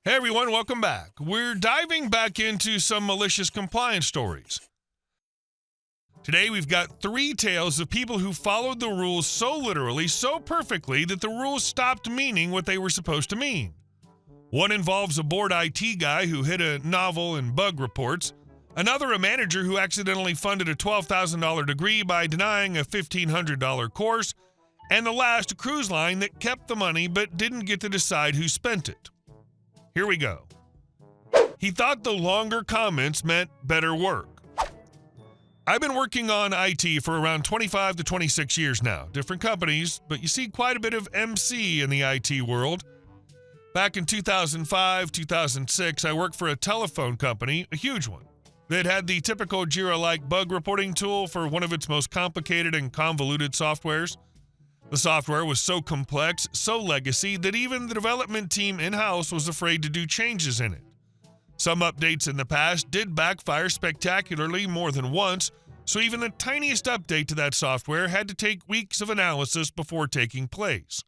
Hey everyone, welcome back. We're diving back into some malicious compliance stories. Today we've got 3 tales of people who followed the rules so literally, so perfectly, that the rules stopped meaning what they were supposed to mean. One involves a bored IT guy who hid a novel in bug reports, another a manager who accidentally funded a $12,000 degree by denying a $1,500 course, and the last a cruise line that kept the money but didn't get to decide who spent it. Here we go. He thought the longer comments meant better work. I've been working on IT for around 25 to 26 years now. Different companies, but you see quite a bit of MC in the IT world. Back in 2005, 2006, I worked for a telephone company, a huge one, that had the typical Jira-like bug reporting tool for one of its most complicated and convoluted softwares. The software was so complex, so legacy, that even the development team in-house was afraid to do changes in it. Some updates in the past did backfire spectacularly more than once, so even the tiniest update to that software had to take weeks of analysis before taking place.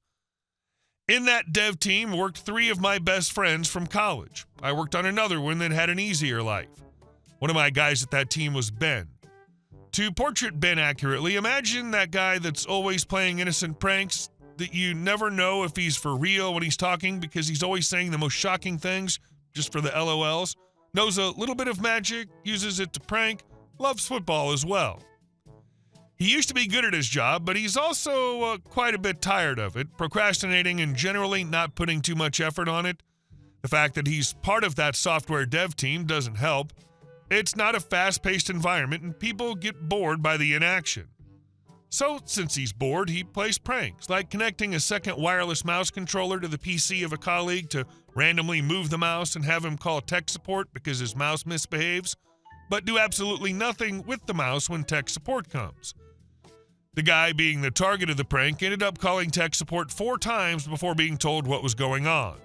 In that dev team worked 3 of my best friends from college. I worked on another one that had an easier life. One of my guys at that team was Ben. To portrait Ben accurately, imagine that guy that's always playing innocent pranks, that you never know if he's for real when he's talking because he's always saying the most shocking things just for the LOLs, knows a little bit of magic, uses it to prank, loves football as well. He used to be good at his job, but he's also quite a bit tired of it, procrastinating and generally not putting too much effort on it. The fact that he's part of that software dev team doesn't help. It's not a fast-paced environment, and people get bored by the inaction. So, since he's bored, he plays pranks, like connecting a second wireless mouse controller to the PC of a colleague to randomly move the mouse and have him call tech support because his mouse misbehaves, but do absolutely nothing with the mouse when tech support comes. The guy being the target of the prank ended up calling tech support 4 times before being told what was going on.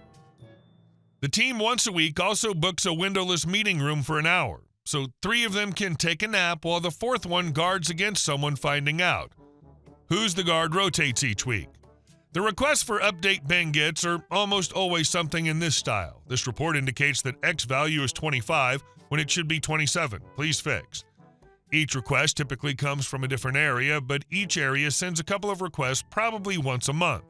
The team once a week also books a windowless meeting room for an hour, so 3 of them can take a nap while the 4th one guards against someone finding out. Who's the guard rotates each week. The requests for update Ben gets are almost always something in this style. This report indicates that X value is 25 when it should be 27. Please fix. Each request typically comes from a different area, but each area sends a couple of requests probably once a month.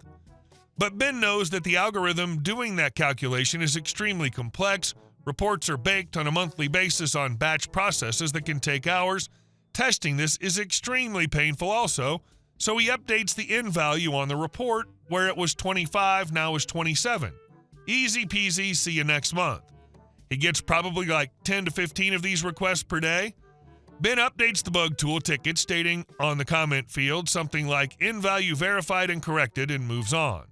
But Ben knows that the algorithm doing that calculation is extremely complex. Reports are baked on a monthly basis on batch processes that can take hours. Testing this is extremely painful also, so he updates the end value on the report, where it was 25, now is 27. Easy peasy, see you next month. He gets probably like 10 to 15 of these requests per day. Ben updates the bug tool ticket stating on the comment field something like end value verified and corrected and moves on.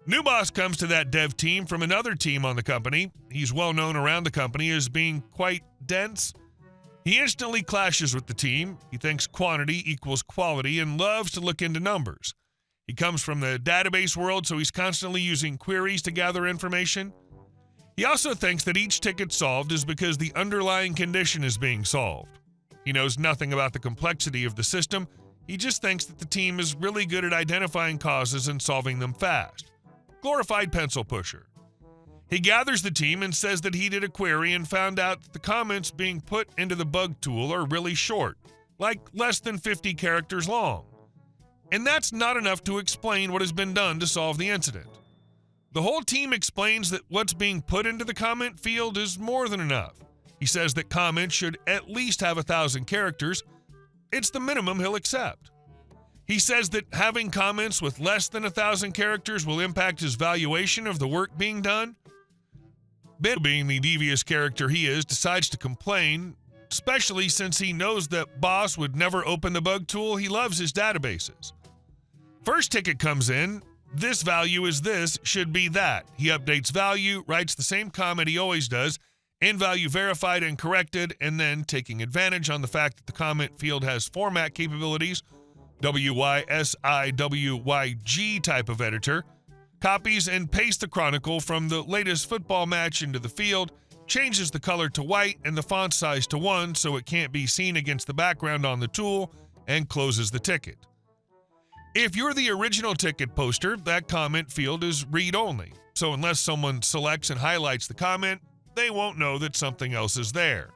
New boss comes to that dev team from another team on the company. He's well known around the company as being quite dense. He instantly clashes with the team. He thinks quantity equals quality and loves to look into numbers. He comes from the database world, so he's constantly using queries to gather information. He also thinks that each ticket solved is because the underlying condition is being solved. He knows nothing about the complexity of the system. He just thinks that the team is really good at identifying causes and solving them fast. Glorified pencil pusher. He gathers the team and says that he did a query and found out that the comments being put into the bug tool are really short, like less than 50 characters long. And that's not enough to explain what has been done to solve the incident. The whole team explains that what's being put into the comment field is more than enough. He says that comments should at least have 1,000 characters. It's the minimum he'll accept. He says that having comments with less than 1,000 characters will impact his valuation of the work being done. Ben, being the devious character he is, decides to complain, especially since he knows that boss would never open the bug tool. He loves his databases. First ticket comes in. This value is this, should be that. He updates value, writes the same comment he always does, end value verified and corrected, and then taking advantage on the fact that the comment field has format capabilities, WYSIWYG type of editor, copies and pastes the chronicle from the latest football match into the field, changes the color to white and the font size to 1 so it can't be seen against the background on the tool, and closes the ticket. If you're the original ticket poster, that comment field is read-only. so unless someone selects and highlights the comment, they won't know that something else is there.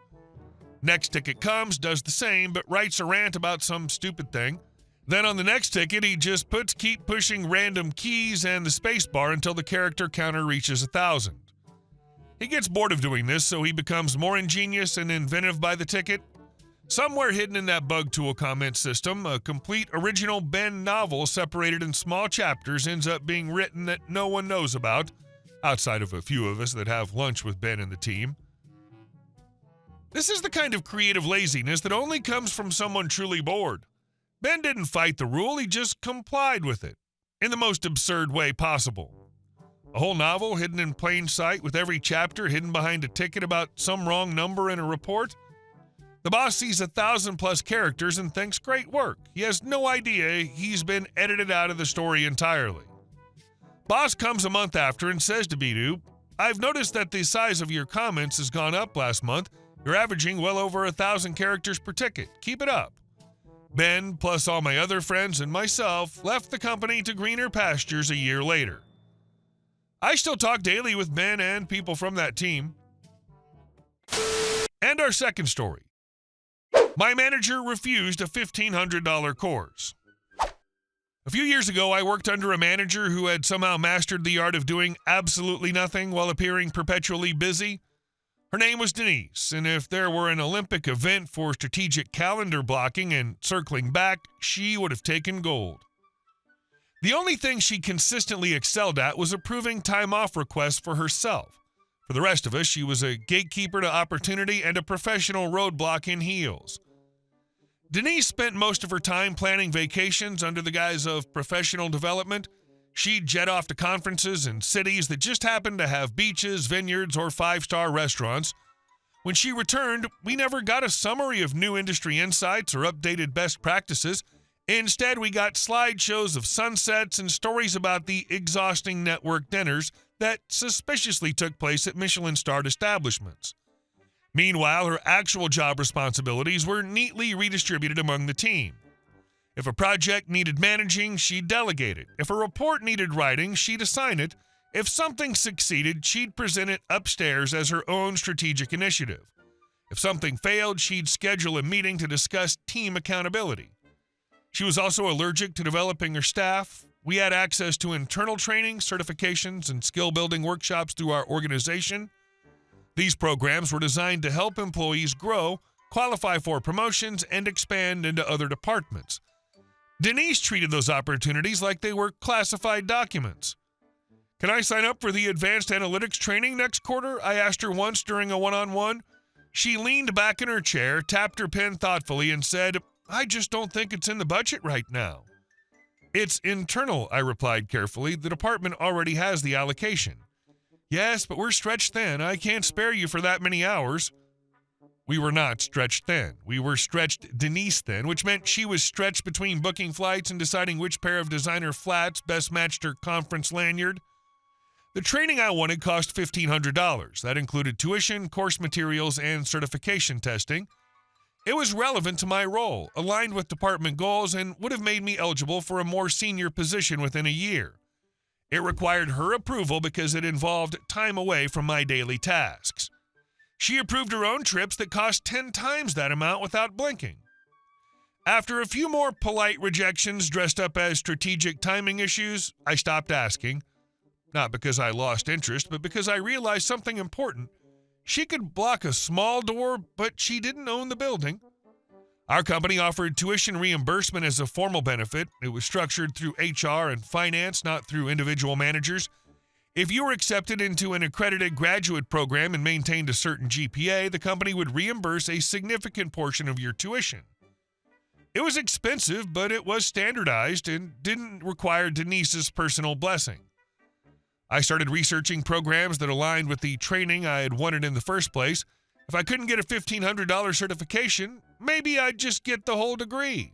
Next ticket comes, does the same, but writes a rant about some stupid thing. Then on the next ticket, he just puts keep pushing random keys and the space bar until the character counter reaches 1,000. He gets bored of doing this, so he becomes more ingenious and inventive by the ticket. Somewhere hidden in that bug tool comment system, a complete original Ben novel separated in small chapters ends up being written that no one knows about, outside of a few of us that have lunch with Ben and the team. This is the kind of creative laziness that only comes from someone truly bored. Ben didn't fight the rule, he just complied with it, in the most absurd way possible. A whole novel hidden in plain sight with every chapter hidden behind a ticket about some wrong number in a report? The boss sees 1,000+ characters and thinks great work. He has no idea he's been edited out of the story entirely. Boss comes a month after and says to Bidu, "I've noticed that the size of your comments has gone up last month. You're averaging well over 1,000 characters per ticket. Keep it up." Ben, plus all my other friends and myself, left the company to greener pastures a year later. I still talk daily with Ben and people from that team. And our second story. My manager refused a $1,500 course. A few years ago, I worked under a manager who had somehow mastered the art of doing absolutely nothing while appearing perpetually busy. Her name was Denise, and if there were an Olympic event for strategic calendar blocking and circling back, she would have taken gold. The only thing she consistently excelled at was approving time off requests for herself. For the rest of us, she was a gatekeeper to opportunity and a professional roadblock in heels. Denise spent most of her time planning vacations under the guise of professional development. She'd jet off to conferences in cities that just happened to have beaches, vineyards, or 5-star restaurants. When she returned, we never got a summary of new industry insights or updated best practices. Instead, we got slideshows of sunsets and stories about the exhausting network dinners that suspiciously took place at Michelin-starred establishments. Meanwhile, her actual job responsibilities were neatly redistributed among the team. If a project needed managing, she'd delegate it. If a report needed writing, she'd assign it. If something succeeded, she'd present it upstairs as her own strategic initiative. If something failed, she'd schedule a meeting to discuss team accountability. She was also allergic to developing her staff. We had access to internal training, certifications, and skill-building workshops through our organization. These programs were designed to help employees grow, qualify for promotions, and expand into other departments. Denise treated those opportunities like they were classified documents. "Can I sign up for the advanced analytics training next quarter?" I asked her once during a one-on-one. She leaned back in her chair, tapped her pen thoughtfully, and said, "I just don't think it's in the budget right now." "It's internal," I replied carefully. "The department already has the allocation." "Yes, but we're stretched thin. I can't spare you for that many hours." We were not stretched thin. We were stretched Denise thin, which meant she was stretched between booking flights and deciding which pair of designer flats best matched her conference lanyard. The training I wanted cost $1,500. That included tuition, course materials, and certification testing. It was relevant to my role, aligned with department goals, and would have made me eligible for a more senior position within a year. It required her approval because it involved time away from my daily tasks. She approved her own trips that cost 10 times that amount without blinking. After a few more polite rejections dressed up as strategic timing issues, I stopped asking. Not because I lost interest, but because I realized something important. She could block a small door, but she didn't own the building. Our company offered tuition reimbursement as a formal benefit. It was structured through HR and finance, not through individual managers. If you were accepted into an accredited graduate program and maintained a certain GPA, the company would reimburse a significant portion of your tuition. It was expensive, but it was standardized and didn't require Denise's personal blessing. I started researching programs that aligned with the training I had wanted in the first place. If I couldn't get a $1,500 certification, maybe I'd just get the whole degree.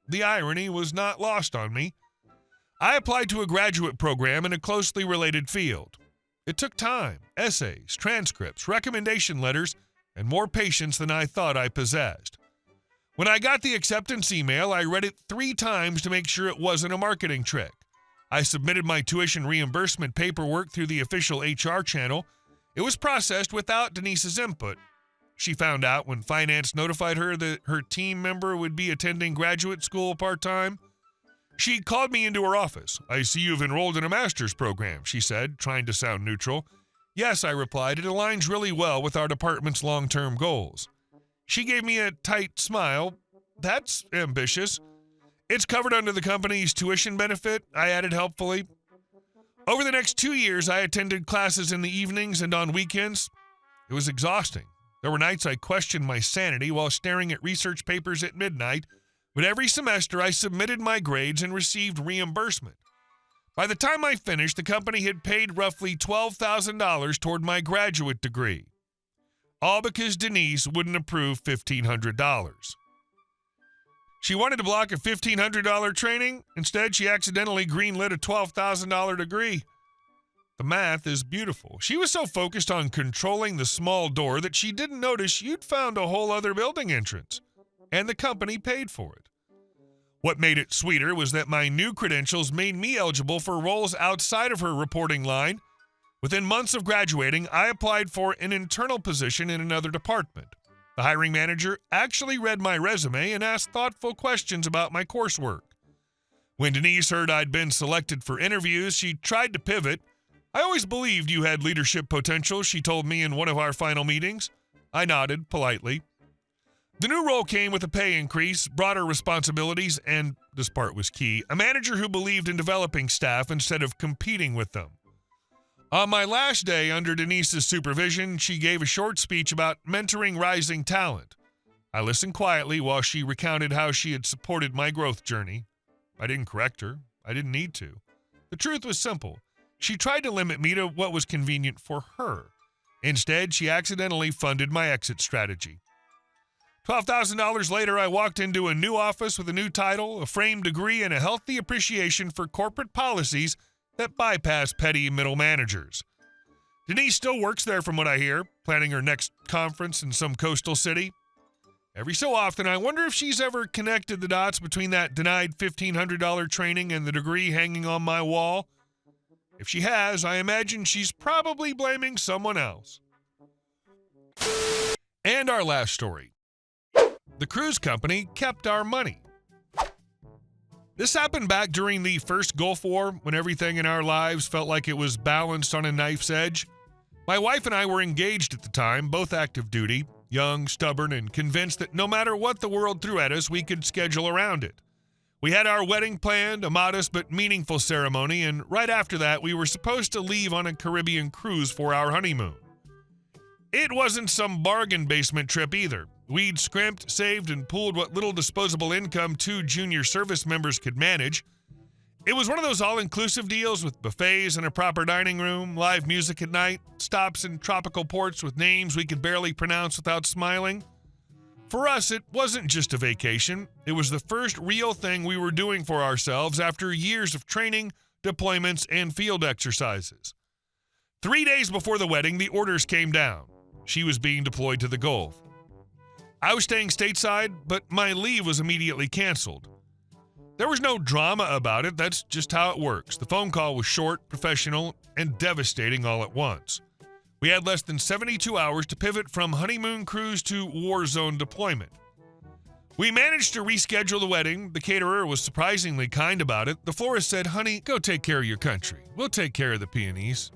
The irony was not lost on me. I applied to a graduate program in a closely related field. It took time, essays, transcripts, recommendation letters, and more patience than I thought I possessed. When I got the acceptance email, I read it 3 times to make sure it wasn't a marketing trick. I submitted my tuition reimbursement paperwork through the official HR channel. It was processed without Denise's input. She found out when finance notified her that her team member would be attending graduate school part-time. She called me into her office. "I see you've enrolled in a master's program," she said, trying to sound neutral. "Yes," I replied. "It aligns really well with our department's long-term goals." She gave me a tight smile. "That's ambitious." "It's covered under the company's tuition benefit," I added helpfully. Over the next 2 years, I attended classes in the evenings and on weekends. It was exhausting. There were nights I questioned my sanity while staring at research papers at midnight, but every semester I submitted my grades and received reimbursement. By the time I finished, the company had paid roughly $12,000 toward my graduate degree. All because Denise wouldn't approve $1,500. She wanted to block a $1,500 training. Instead, she accidentally greenlit a $12,000 degree. The math is beautiful. She was so focused on controlling the small door that she didn't notice you'd found a whole other building entrance, and the company paid for it. What made it sweeter was that my new credentials made me eligible for roles outside of her reporting line. Within months of graduating, I applied for an internal position in another department. The hiring manager actually read my resume and asked thoughtful questions about my coursework. When Denise heard I'd been selected for interviews, she tried to pivot. "I always believed you had leadership potential," she told me in one of our final meetings. I nodded politely. The new role came with a pay increase, broader responsibilities, and, this part was key, a manager who believed in developing staff instead of competing with them. On my last day under Denise's supervision, she gave a short speech about mentoring rising talent. I listened quietly while she recounted how she had supported my growth journey. I didn't correct her. I didn't need to. The truth was simple. She tried to limit me to what was convenient for her. Instead, she accidentally funded my exit strategy. $12,000 later, I walked into a new office with a new title, a framed degree, and a healthy appreciation for corporate policies that bypass petty middle managers. Denise still works there from what I hear, planning her next conference in some coastal city. Every so often, I wonder if she's ever connected the dots between that denied $1,500 training and the degree hanging on my wall. If she has, I imagine she's probably blaming someone else. And our last story. The cruise company kept our money. This happened back during the first Gulf War, when everything in our lives felt like it was balanced on a knife's edge. My wife and I were engaged at the time, both active duty, young, stubborn, and convinced that no matter what the world threw at us, we could schedule around it. We had our wedding planned, a modest but meaningful ceremony, and right after that, we were supposed to leave on a Caribbean cruise for our honeymoon. It wasn't some bargain basement trip either. We'd scrimped, saved, and pooled what little disposable income 2 junior service members could manage. It was one of those all-inclusive deals with buffets and a proper dining room, live music at night, stops in tropical ports with names we could barely pronounce without smiling. For us, it wasn't just a vacation. It was the first real thing we were doing for ourselves after years of training, deployments, and field exercises. 3 days before the wedding, the orders came down. She was being deployed to the Gulf. I was staying stateside, but my leave was immediately canceled. There was no drama about it. That's just how it works. The phone call was short, professional, and devastating all at once. We had less than 72 hours to pivot from honeymoon cruise to war zone deployment. We managed to reschedule the wedding. The caterer was surprisingly kind about it. The florist said, "Honey, go take care of your country. We'll take care of the peonies."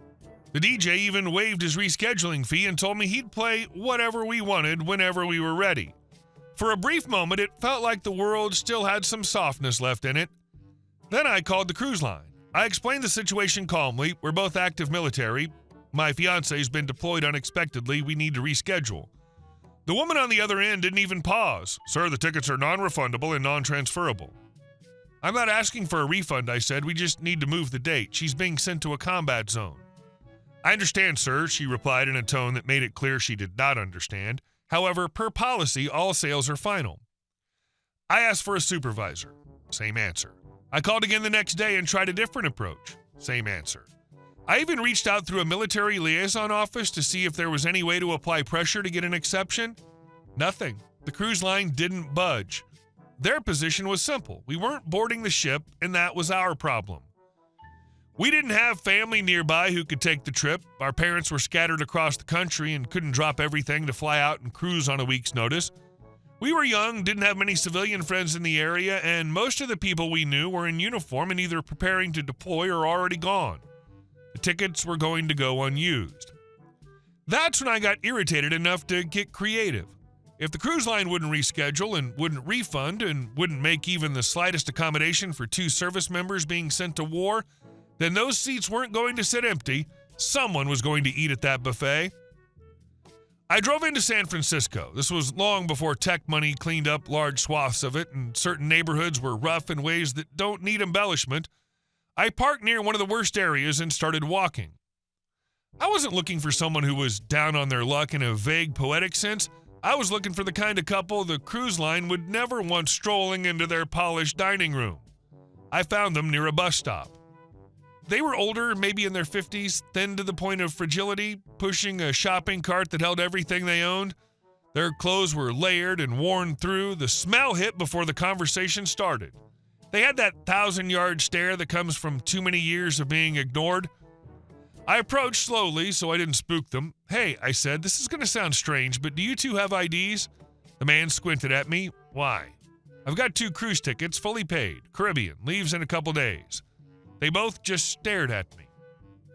The DJ even waived his rescheduling fee and told me he'd play whatever we wanted whenever we were ready. For a brief moment, it felt like the world still had some softness left in it. Then I called the cruise line. I explained the situation calmly. We're both active military. My fiance's been deployed unexpectedly. We need to reschedule. The woman on the other end didn't even pause. "Sir, the tickets are non-refundable and non-transferable." "I'm not asking for a refund," I said. "We just need to move the date. She's being sent to a combat zone." "I understand, sir," she replied in a tone that made it clear she did not understand. However, per policy, all sales are final. I asked for a supervisor. Same answer. I called again the next day and tried a different approach. Same answer. I even reached out through a military liaison office to see if there was any way to apply pressure to get an exception. Nothing. The cruise line didn't budge. Their position was simple. We weren't boarding the ship, and that was our problem. We didn't have family nearby who could take the trip. Our parents were scattered across the country and couldn't drop everything to fly out and cruise on a week's notice. We were young, didn't have many civilian friends in the area, and most of the people we knew were in uniform and either preparing to deploy or already gone. The tickets were going to go unused. That's when I got irritated enough to get creative. If the cruise line wouldn't reschedule and wouldn't refund and wouldn't make even the slightest accommodation for 2 service members being sent to war, then those seats weren't going to sit empty. Someone was going to eat at that buffet. I drove into San Francisco. This was long before tech money cleaned up large swaths of it, and certain neighborhoods were rough in ways that don't need embellishment. I parked near one of the worst areas and started walking. I wasn't looking for someone who was down on their luck in a vague, poetic sense. I was looking for the kind of couple the cruise line would never want strolling into their polished dining room. I found them near a bus stop. They were older, maybe in their 50s, thin to the point of fragility, pushing a shopping cart that held everything they owned. Their clothes were layered and worn through. The smell hit before the conversation started. They had that 1,000-yard stare that comes from too many years of being ignored. I approached slowly so I didn't spook them. "Hey," I said, "this is going to sound strange, but do you two have IDs?" The man squinted at me. "Why?" "I've got 2 cruise tickets, fully paid. Caribbean, leaves in a couple days." They both just stared at me.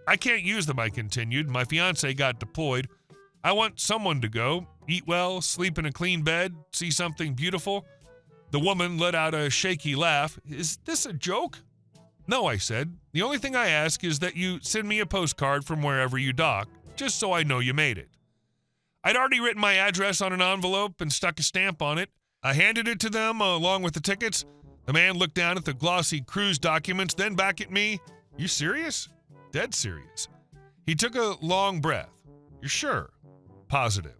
"I can't use them," I continued. "My fiancé got deployed. I want someone to go, eat well, sleep in a clean bed, see something beautiful." The woman let out a shaky laugh. "Is this a joke?" "No," I said. "The only thing I ask is that you send me a postcard from wherever you dock, just so I know you made it." I'd already written my address on an envelope and stuck a stamp on it. I handed it to them along with the tickets. The man looked down at the glossy cruise documents, then back at me. "You serious?" "Dead serious." He took a long breath. "You're sure?" "Positive."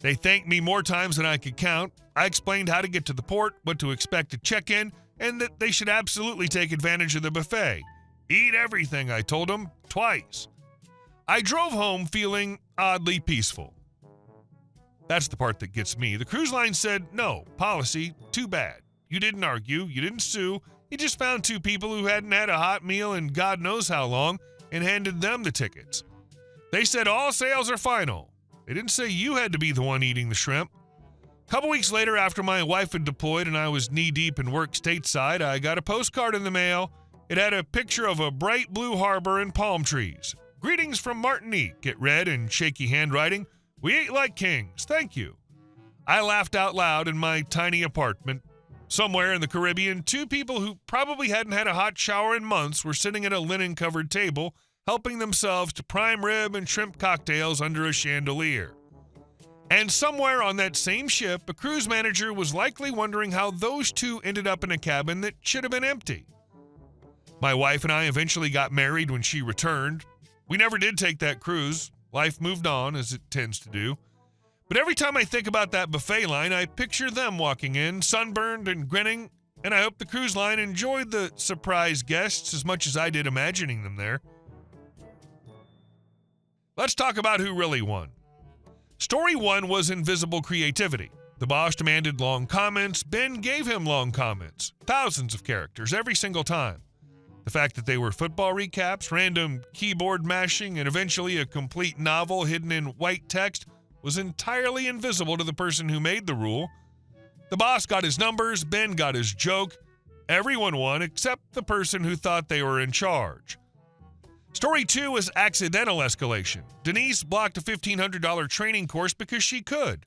They thanked me more times than I could count. I explained how to get to the port, what to expect at check-in, and that they should absolutely take advantage of the buffet. "Eat everything," I told them, twice. I drove home feeling oddly peaceful. That's the part that gets me. The cruise line said, "No, policy, too bad. You didn't argue, you didn't sue, you just found 2 people who hadn't had a hot meal in God knows how long and handed them the tickets." They said all sales are final. They didn't say you had to be the one eating the shrimp. A couple weeks later, after my wife had deployed and I was knee-deep in work stateside, I got a postcard in the mail. It had a picture of a bright blue harbor and palm trees. "Greetings from Martinique," it read in shaky handwriting. "We ate like kings, thank you." I laughed out loud in my tiny apartment. Somewhere in the Caribbean, 2 people who probably hadn't had a hot shower in months were sitting at a linen-covered table, helping themselves to prime rib and shrimp cocktails under a chandelier. And somewhere on that same ship, a cruise manager was likely wondering how those 2 ended up in a cabin that should have been empty. My wife and I eventually got married when she returned. We never did take that cruise. Life moved on, as it tends to do. But every time I think about that buffet line, I picture them walking in, sunburned and grinning, and I hope the cruise line enjoyed the surprise guests as much as I did imagining them there. Let's talk about who really won. Story 1 was invisible creativity. The boss demanded long comments. Ben gave him long comments. Thousands of characters every single time. The fact that they were football recaps, random keyboard mashing, and eventually a complete novel hidden in white text was entirely invisible to the person who made the rule. The boss got his numbers, Ben got his joke. Everyone won except the person who thought they were in charge. Story 2 was accidental escalation. Denise blocked a $1,500 training course because she could.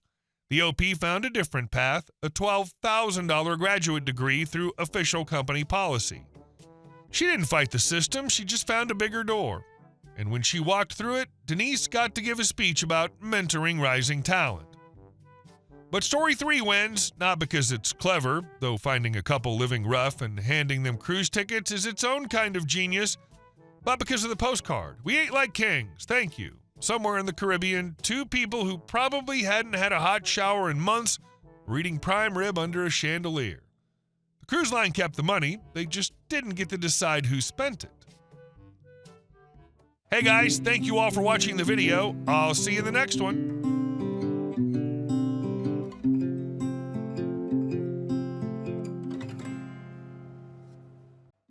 The OP found a different path, a $12,000 graduate degree through official company policy. She didn't fight the system, she just found a bigger door. And when she walked through it, Denise got to give a speech about mentoring rising talent. But Story 3 wins, not because it's clever, though finding a couple living rough and handing them cruise tickets is its own kind of genius, but because of the postcard. "We ate like kings, thank you." Somewhere in the Caribbean, 2 people who probably hadn't had a hot shower in months were eating prime rib under a chandelier. The cruise line kept the money, they just didn't get to decide who spent it. Hey guys, thank you all for watching the video. I'll see you in the next one.